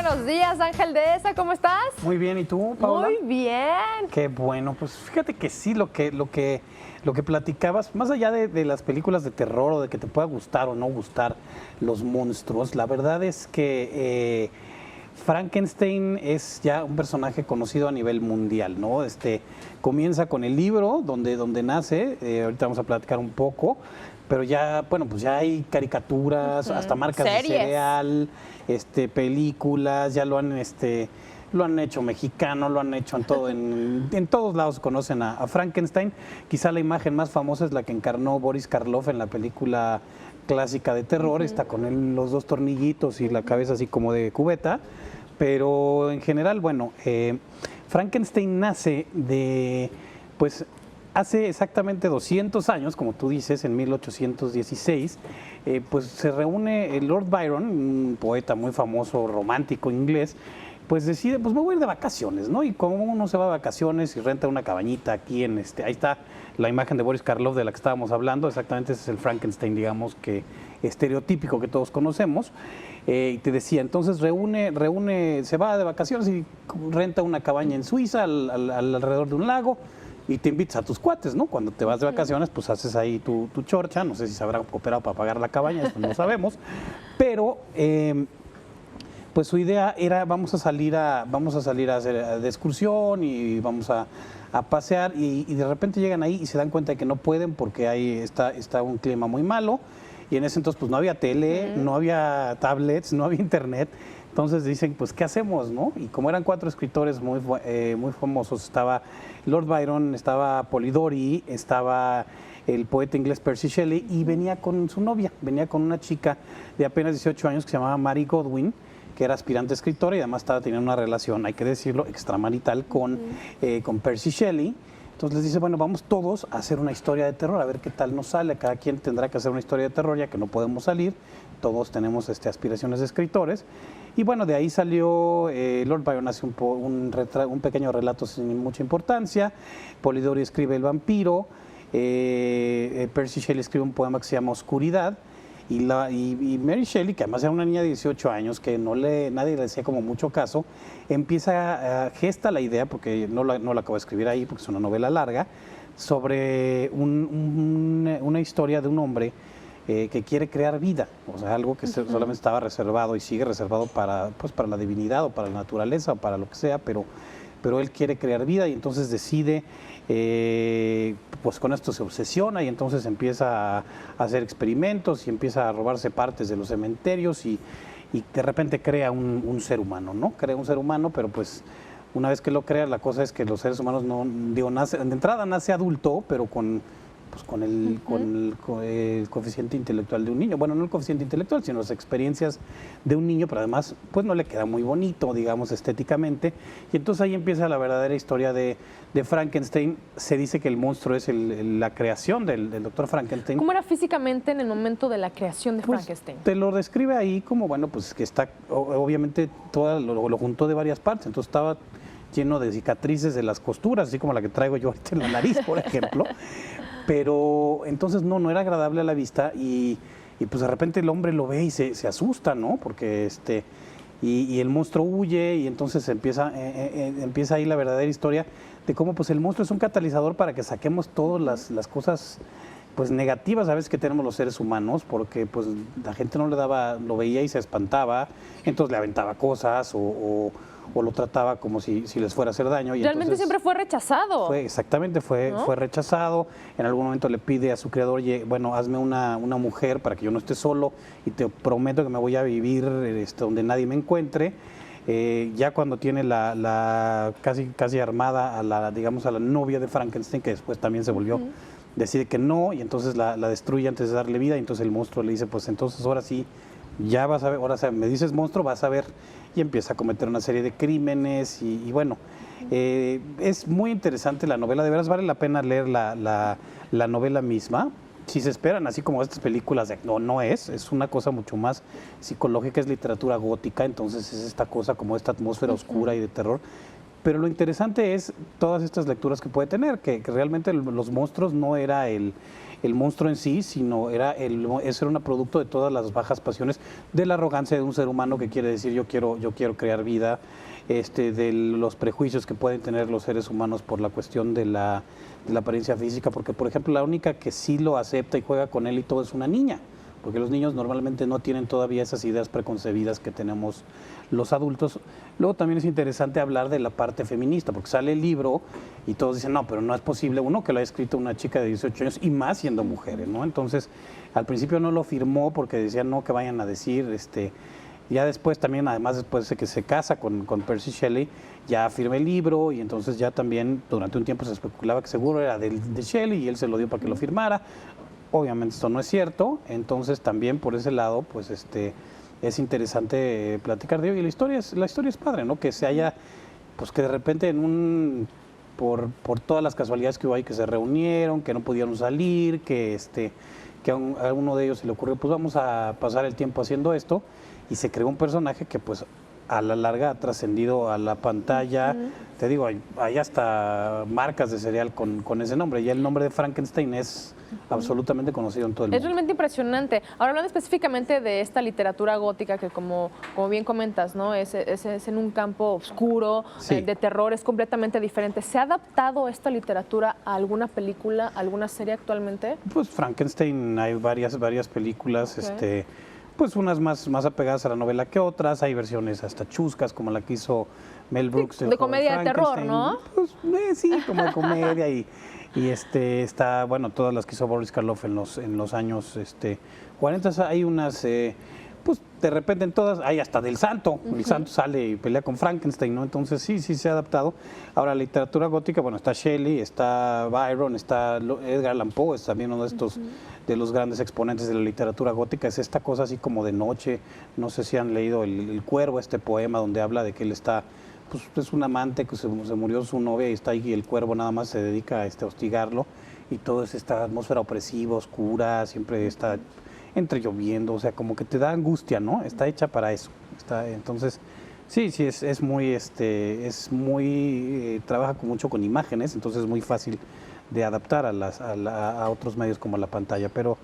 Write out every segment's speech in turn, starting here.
buenos días, Ángel Dehesa, ¿cómo estás? Muy bien, ¿y tú, Paola? Muy bien. Qué bueno, pues fíjate que sí, lo que platicabas, más allá de las películas de terror o de que te pueda gustar o no gustar los monstruos, la verdad es que Frankenstein es ya un personaje conocido a nivel mundial, ¿no? Comienza con el libro donde nace, ahorita vamos a platicar un poco, pero ya, bueno, pues ya hay caricaturas, hasta marcas Series. de cereal, películas, ya lo han hecho mexicano, lo han hecho en todos lados conocen a Frankenstein. Quizá la imagen más famosa es la que encarnó Boris Karloff en la película clásica de terror, está con él los dos tornillitos y la cabeza así como de cubeta, pero en general, bueno, Frankenstein nace pues hace exactamente 200 años, como tú dices, en 1816, pues se reúne Lord Byron, un poeta muy famoso, romántico inglés, pues decide, pues me voy a ir de vacaciones, ¿no? Y como uno se va de vacaciones y renta una cabañita aquí ahí está la imagen de Boris Karloff de la que estábamos hablando, exactamente ese es el Frankenstein, digamos, que estereotípico que todos conocemos. Y te decía, entonces se va de vacaciones y renta una cabaña en Suiza, alrededor de un lago, y te invitas a tus cuates, ¿no? Cuando te vas de vacaciones, pues haces ahí tu chorcha, no sé si se habrá cooperado para pagar la cabaña, eso no lo sabemos, pero pues su idea era vamos a salir a hacer de excursión y vamos a pasear y de repente llegan ahí y se dan cuenta de que no pueden porque ahí está un clima muy malo y en ese entonces pues no había tele, no había tablets, no había internet. Entonces dicen, pues, ¿qué hacemos, no? Y como eran 4 escritores muy famosos, estaba Lord Byron, estaba Polidori, estaba el poeta inglés Percy Shelley y venía con su novia, venía con una chica de apenas 18 años que se llamaba Mary Godwin, que era aspirante escritora y además estaba teniendo una relación, hay que decirlo, extramarital con Percy Shelley. Entonces les dice, bueno, vamos todos a hacer una historia de terror, a ver qué tal nos sale. Cada quien tendrá que hacer una historia de terror, ya que no podemos salir. Todos tenemos aspiraciones de escritores. Y bueno, de ahí salió, Lord Byron hace un pequeño relato sin mucha importancia. Polidori escribe El vampiro. Percy Shelley escribe un poema que se llama Oscuridad. Y Mary Shelley, que además era una niña de 18 años, que nadie le hacía como mucho caso, gesta la idea, porque no la acabo de escribir ahí, porque es una novela larga, sobre una historia de un hombre que quiere crear vida, o sea, algo que solamente estaba reservado y sigue reservado para la divinidad o para la naturaleza o para lo que sea, pero él quiere crear vida y entonces decide, pues con esto se obsesiona y entonces empieza a hacer experimentos y empieza a robarse partes de los cementerios y de repente crea un ser humano, ¿no? Crea un ser humano, pero pues una vez que lo crea, la cosa es que los seres humanos de entrada nace adulto, pero con el coeficiente intelectual de un niño. Bueno, no el coeficiente intelectual, sino las experiencias de un niño, pero además pues no le queda muy bonito, digamos, estéticamente. Y entonces ahí empieza la verdadera historia de Frankenstein. Se dice que el monstruo es la creación del doctor Frankenstein. ¿Cómo era físicamente en el momento de la creación de Frankenstein? Te lo describe ahí como, bueno, pues que está, obviamente, lo juntó de varias partes. Entonces estaba lleno de cicatrices de las costuras, así como la que traigo yo ahorita en la nariz, por ejemplo. Pero entonces no era agradable a la vista y pues de repente el hombre lo ve y se asusta, ¿no? Porque y el monstruo huye y entonces empieza ahí la verdadera historia de cómo pues el monstruo es un catalizador para que saquemos todas las cosas pues negativas a veces que tenemos los seres humanos, porque pues la gente no lo veía y se espantaba, entonces le aventaba cosas o lo trataba como si les fuera a hacer daño. Y realmente entonces, siempre fue rechazado. Fue rechazado. En algún momento le pide a su creador, oye, bueno, hazme una mujer para que yo no esté solo y te prometo que me voy a vivir donde nadie me encuentre. Ya cuando tiene casi armada a la novia de Frankenstein, que después también se volvió, decide que no y entonces la destruye antes de darle vida y entonces el monstruo le dice, pues entonces ahora sí, ya vas a ver, ahora me dices monstruo, vas a ver, y empieza a cometer una serie de crímenes y bueno, es muy interesante la novela, de veras vale la pena leer la novela misma. Si se esperan, así como estas películas, no es una cosa mucho más psicológica, es literatura gótica, entonces es esta cosa como esta atmósfera oscura y de terror. Pero lo interesante es todas estas lecturas que puede tener, que realmente los monstruos no era el monstruo en sí, sino eso era un producto de todas las bajas pasiones, de la arrogancia de un ser humano que quiere decir yo quiero crear vida, de los prejuicios que pueden tener los seres humanos por la cuestión de la apariencia física, porque por ejemplo la única que sí lo acepta y juega con él y todo es una niña, porque los niños normalmente no tienen todavía esas ideas preconcebidas que tenemos los adultos. Luego también es interesante hablar de la parte feminista, porque sale el libro y todos dicen, no, pero no es posible, uno que lo ha escrito una chica de 18 años y más siendo mujeres, ¿no? Entonces, al principio no lo firmó porque decían, no, que vayan a decir, ya después también, además después de que se casa con Percy Shelley, ya firma el libro y entonces ya también durante un tiempo se especulaba que seguro era de Shelley y él se lo dio para que lo firmara. Obviamente esto no es cierto, entonces también por ese lado, pues es interesante platicar de ello. Y la historia es padre, ¿no? Que se haya, pues que de repente por todas las casualidades que hubo ahí, que se reunieron, que no pudieron salir, que a uno de ellos se le ocurrió, pues vamos a pasar el tiempo haciendo esto, y se creó un personaje que pues a la larga ha trascendido a la pantalla. Te digo, hay hasta marcas de cereal con ese nombre, y el nombre de Frankenstein es absolutamente conocido en todo el mundo. Es realmente impresionante. Ahora, hablando específicamente de esta literatura gótica que como bien comentas, ¿no? Es en un campo oscuro, Sí. de terror, es completamente diferente. ¿Se ha adaptado esta literatura a alguna película, a alguna serie actualmente? Pues Frankenstein, hay varias películas, Ok. pues unas más apegadas a la novela que otras, hay versiones hasta chuscas como la que hizo Mel Brooks. De comedia de terror, ¿no? Pues sí, como de comedia y está, bueno, todas las que hizo Boris Karloff en los años 40, hay unas, pues de repente en todas, hay hasta del Santo, el Santo sale y pelea con Frankenstein, ¿no? Entonces sí se ha adaptado. Ahora la literatura gótica, bueno, está Shelley, está Byron, está Edgar Allan Poe, es también uno de estos, de los grandes exponentes de la literatura gótica, es esta cosa así como de noche. No sé si han leído El Cuervo, este poema donde habla de que él está, pues es un amante que se murió su novia y está ahí, y el cuervo nada más se dedica a hostigarlo, y todo es esta atmósfera opresiva, oscura, siempre está entre lloviendo, o sea, como que te da angustia, ¿no? Está hecha para eso. Entonces, sí, es muy, trabaja mucho con imágenes, entonces es muy fácil de adaptar a otros medios como la pantalla, pero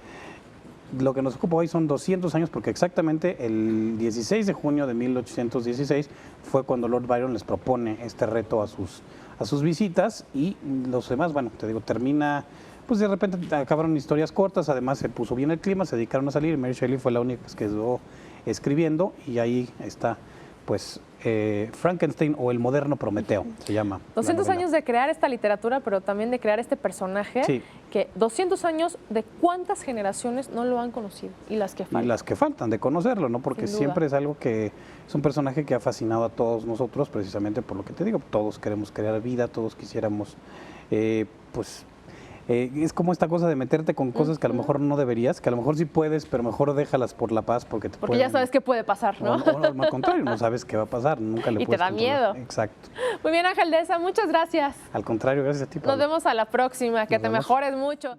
lo que nos ocupa hoy son 200 años, porque exactamente el 16 de junio de 1816 fue cuando Lord Byron les propone este reto a sus visitas, y los demás, bueno, te digo, termina, pues de repente acabaron historias cortas, además se puso bien el clima, se dedicaron a salir, y Mary Shelley fue la única que quedó escribiendo, y ahí está, pues, Frankenstein o el moderno Prometeo, se llama. 200 años de crear esta literatura, pero también de crear este personaje, Sí. que 200 años de cuántas generaciones no lo han conocido y las que faltan. Y las que faltan de conocerlo, ¿no? Porque Sin duda. siempre es algo que es un personaje que ha fascinado a todos nosotros, precisamente por lo que te digo, todos queremos crear vida, todos quisiéramos, es como esta cosa de meterte con cosas que a lo mejor no deberías, que a lo mejor sí puedes, pero mejor déjalas por la paz, porque Porque ya sabes qué puede pasar, ¿no? O al contrario, no sabes qué va a pasar, nunca le Y te puedes da controlar. miedo. Exacto. Muy bien, Ángel Deza, muchas gracias. Al contrario, gracias a ti, Nos Pablo. vemos a la próxima. Que Nos te vemos. mejores mucho.